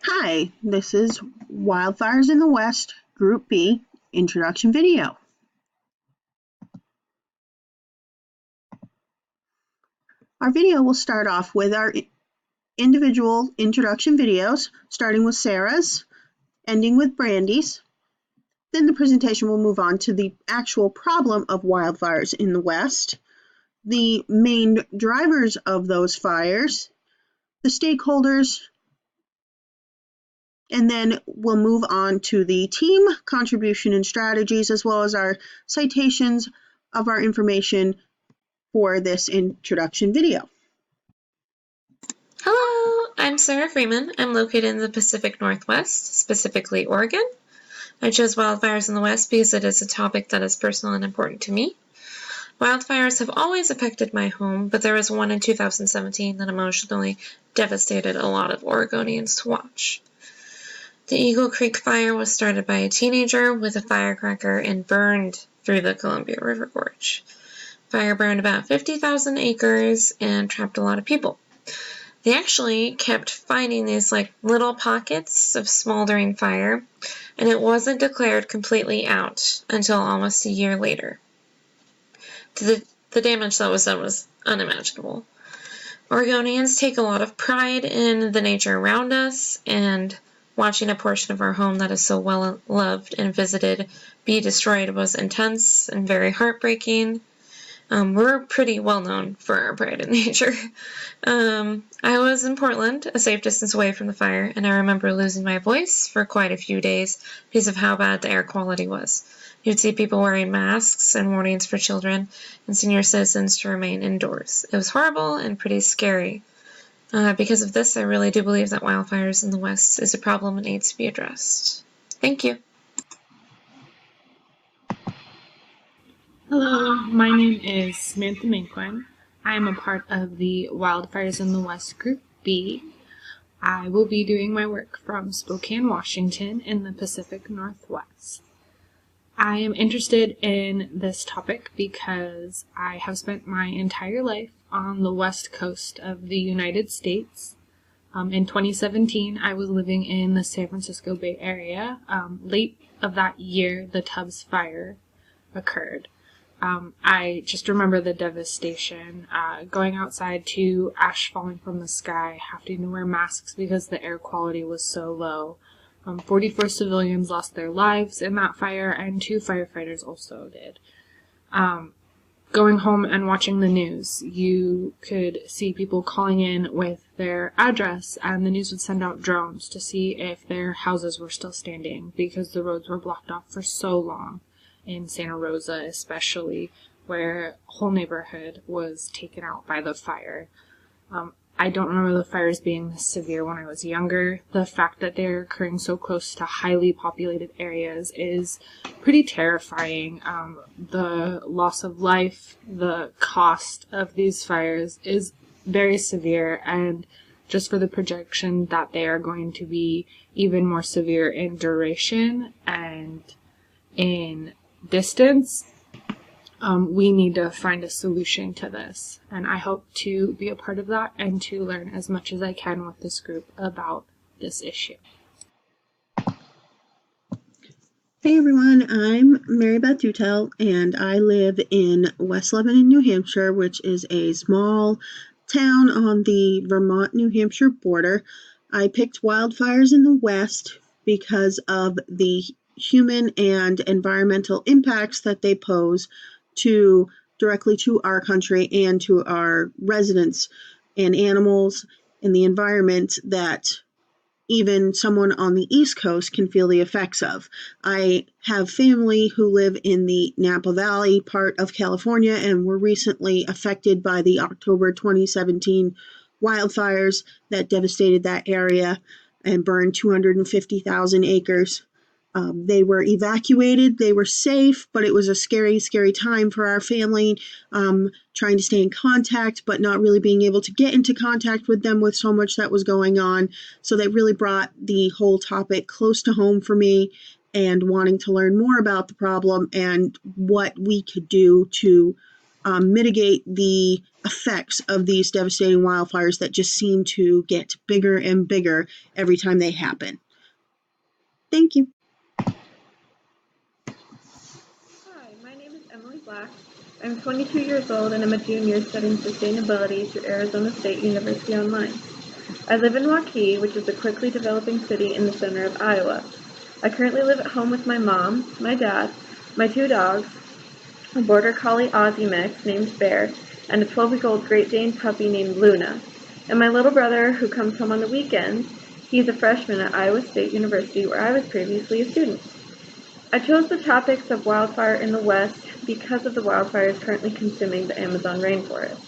Hi, this is Wildfires in the West, Group B, introduction video. Our video will start off with our individual introduction videos, starting with Sarah's, ending with Brandy's. Then the presentation will move on to the actual problem of wildfires in the West, the main drivers of those fires, the stakeholders, and then we'll move on to the team contribution and strategies, as well as our citations of our information for this introduction video. Hello, I'm Sarah Freeman. I'm located in the Pacific Northwest, specifically Oregon. I chose wildfires in the West because it is a topic that is personal and important to me. Wildfires have always affected my home, but there was one in 2017 that emotionally devastated a lot of Oregonians to watch. The Eagle Creek fire was started by a teenager with a firecracker and burned through the Columbia River Gorge. Fire burned about 50,000 acres and trapped a lot of people. They actually kept finding these little pockets of smoldering fire, and it wasn't declared completely out until almost a year later. The damage that was done was unimaginable. Oregonians take a lot of pride in the nature around us, and watching a portion of our home that is so well loved and visited be destroyed was intense and very heartbreaking. We're pretty well known for our pride in nature. I was in Portland, a safe distance away from the fire, and I remember losing my voice for quite a few days because of how bad the air quality was. You'd see people wearing masks and warnings for children and senior citizens to remain indoors. It was horrible and pretty scary. Because of this, I really do believe that wildfires in the West is a problem that needs to be addressed. Thank you. Hello, my name is Samantha Minquin. I am a part of the Wildfires in the West Group B. I will be doing my work from Spokane, Washington in the Pacific Northwest. I am interested in this topic because I have spent my entire life on the west coast of the United States. In 2017, I was living in the San Francisco Bay Area. Late of that year, the Tubbs Fire occurred. I just remember the devastation, going outside to ash falling from the sky, having to wear masks because the air quality was so low. 44 civilians lost their lives in that fire, and 2 firefighters also did. Going home and watching the news, you could see people calling in with their address, and the news would send out drones to see if their houses were still standing because the roads were blocked off for so long. In Santa Rosa especially, where a whole neighborhood was taken out by the fire. I don't remember the fires being this severe when I was younger. The fact that they're occurring so close to highly populated areas is pretty terrifying. The loss of life, the cost of these fires is very severe, and just for the projection that they are going to be even more severe in duration and in distance, we need to find a solution to this, and I hope to be a part of that and to learn as much as I can with this group about this issue. Hey everyone, I'm Mary Beth Dutel, and I live in West Lebanon, New Hampshire, which is a small town on the Vermont-New Hampshire border. I picked wildfires in the West because of the human and environmental impacts that they pose directly to our country and to our residents and animals and the environment that even someone on the East Coast can feel the effects of. I have family who live in the Napa Valley part of California and were recently affected by the October 2017 wildfires that devastated that area and burned 250,000 acres. They were evacuated, they were safe, but it was a scary, scary time for our family, trying to stay in contact, but not really being able to get into contact with them with so much that was going on. So that really brought the whole topic close to home for me, and wanting to learn more about the problem and what we could do to mitigate the effects of these devastating wildfires that just seem to get bigger and bigger every time they happen. Thank you. Hi, my name is Emily Black. I'm 22 years old and I'm a junior studying sustainability through Arizona State University Online. I live in Waukee, which is a quickly developing city in the center of Iowa. I currently live at home with my mom, my dad, my 2 dogs, a border collie Aussie mix named Bear, and a 12-week-old Great Dane puppy named Luna, and my little brother who comes home on the weekends. He's a freshman at Iowa State University, where I was previously a student. I chose the topics of wildfire in the West because of the wildfires currently consuming the Amazon rainforest.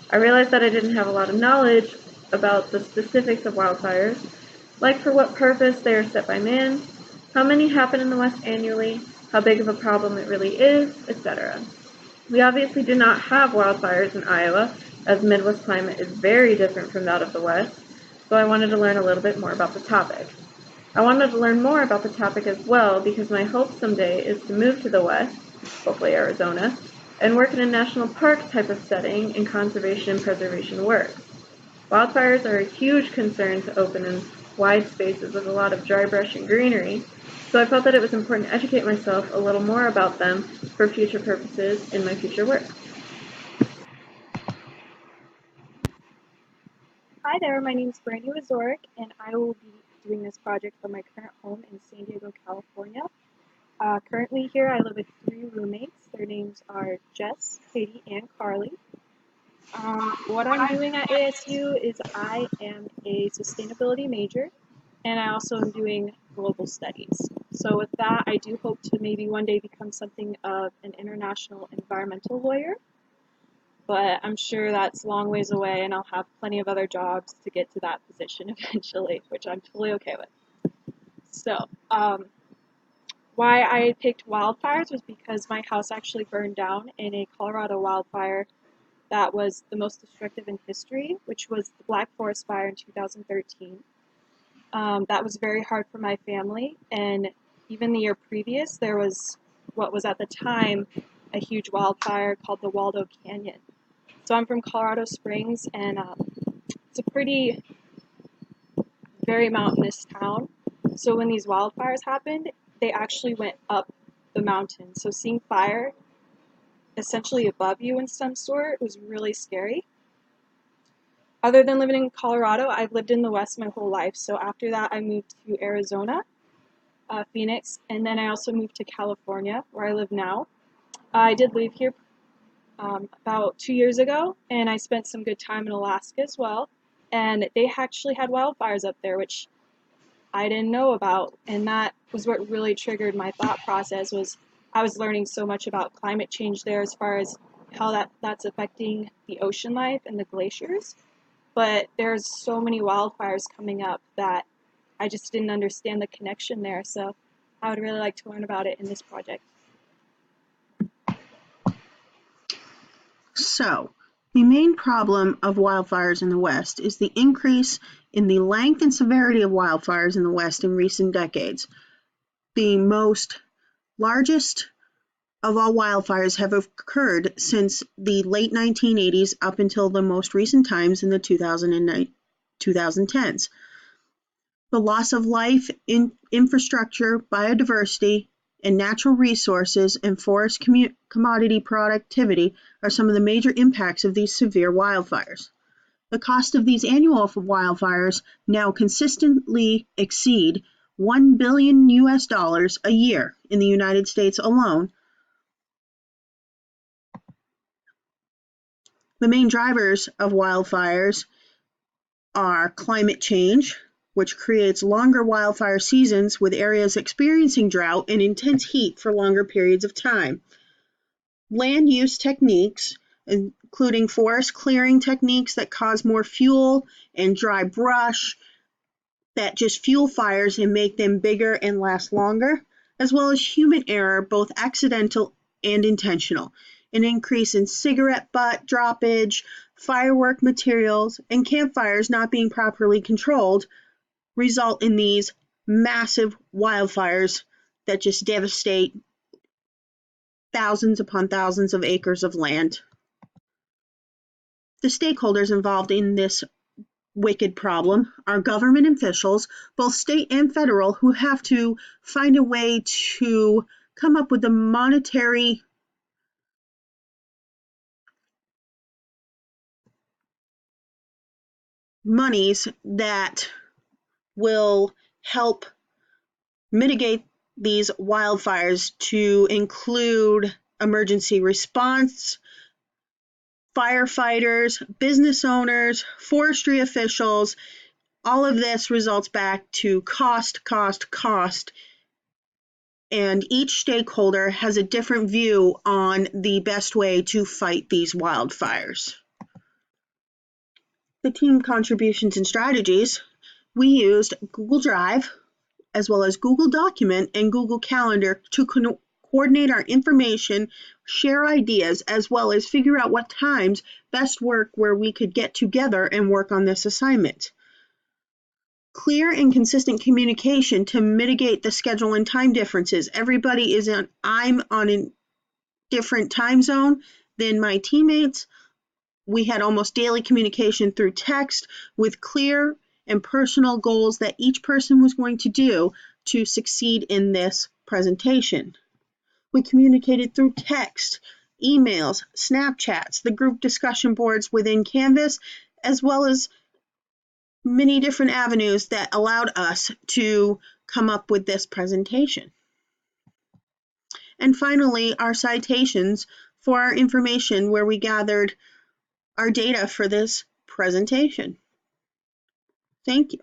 I realized that I didn't have a lot of knowledge about the specifics of wildfires, like for what purpose they are set by man, how many happen in the West annually, how big of a problem it really is, etc. We obviously do not have wildfires in Iowa, as Midwest climate is very different from that of the West, so I wanted to learn a little bit more about the topic. I wanted to learn more about the topic as well because my hope someday is to move to the West, hopefully Arizona, and work in a national park type of setting in conservation and preservation work. Wildfires are a huge concern to open in wide spaces with a lot of dry brush and greenery, so I felt that it was important to educate myself a little more about them for future purposes in my future work. Hi there, my name is Brandy Wazorek, and I will be doing this project from my current home in San Diego, California. Currently here I live with 3 roommates. Their names are Jess, Katie, and Carly. What I'm doing at ASU is I am a sustainability major, and I also am doing global studies. So with that, I do hope to maybe one day become something of an international environmental lawyer, but I'm sure that's a long ways away, and I'll have plenty of other jobs to get to that position eventually, which I'm totally okay with. So, why I picked wildfires was because my house actually burned down in a Colorado wildfire that was the most destructive in history, which was the Black Forest Fire in 2013. That was very hard for my family, and even the year previous, there was what was at the time a huge wildfire called the Waldo Canyon. So I'm from Colorado Springs, and it's a very mountainous town. So when these wildfires happened, they actually went up the mountain. So seeing fire essentially above you in some sort was really scary. Other than living in Colorado, I've lived in the West my whole life. So after that, I moved to Arizona, Phoenix, and then I also moved to California, where I live now. I did leave here about 2 years ago, and I spent some good time in Alaska as well. And they actually had wildfires up there, which I didn't know about, and that was what really triggered my thought process. Was I was learning so much about climate change there, as far as how that's affecting the ocean life and the glaciers. But there's so many wildfires coming up that I just didn't understand the connection there. So I would really like to learn about it in this project. So, the main problem of wildfires in the West is the increase in the length and severity of wildfires in the West in recent decades. The largest of all wildfires have occurred since the late 1980s up until the most recent times in the 2010s. The loss of life, infrastructure, biodiversity, and natural resources and forest commodity productivity are some of the major impacts of these severe wildfires. The cost of these annual wildfires now consistently exceed $1 billion a year in the United States alone. The main drivers of wildfires are climate change, which creates longer wildfire seasons with areas experiencing drought and intense heat for longer periods of time. Land use techniques, including forest clearing techniques that cause more fuel and dry brush that just fuel fires and make them bigger and last longer, as well as human error, both accidental and intentional. An increase in cigarette butt droppage, firework materials, and campfires not being properly controlled result in these massive wildfires that just devastate thousands upon thousands of acres of land. The stakeholders involved in this wicked problem are government officials, both state and federal, who have to find a way to come up with the monetary monies that will help mitigate these wildfires, to include emergency response, firefighters, business owners, forestry officials. All of this results back to cost, cost, cost, and each stakeholder has a different view on the best way to fight these wildfires. The team contributions and strategies: we used Google Drive as well as Google Document and Google Calendar to coordinate our information, share ideas, as well as figure out what times best work where we could get together and work on this assignment. Clear and consistent communication to mitigate the schedule and time differences. I'm on a different time zone than my teammates. We had almost daily communication through text with clear and personal goals that each person was going to do to succeed in this presentation. We communicated through text, emails, Snapchats, the group discussion boards within Canvas, as well as many different avenues that allowed us to come up with this presentation. And finally, our citations for our information, where we gathered our data for this presentation. Thank you.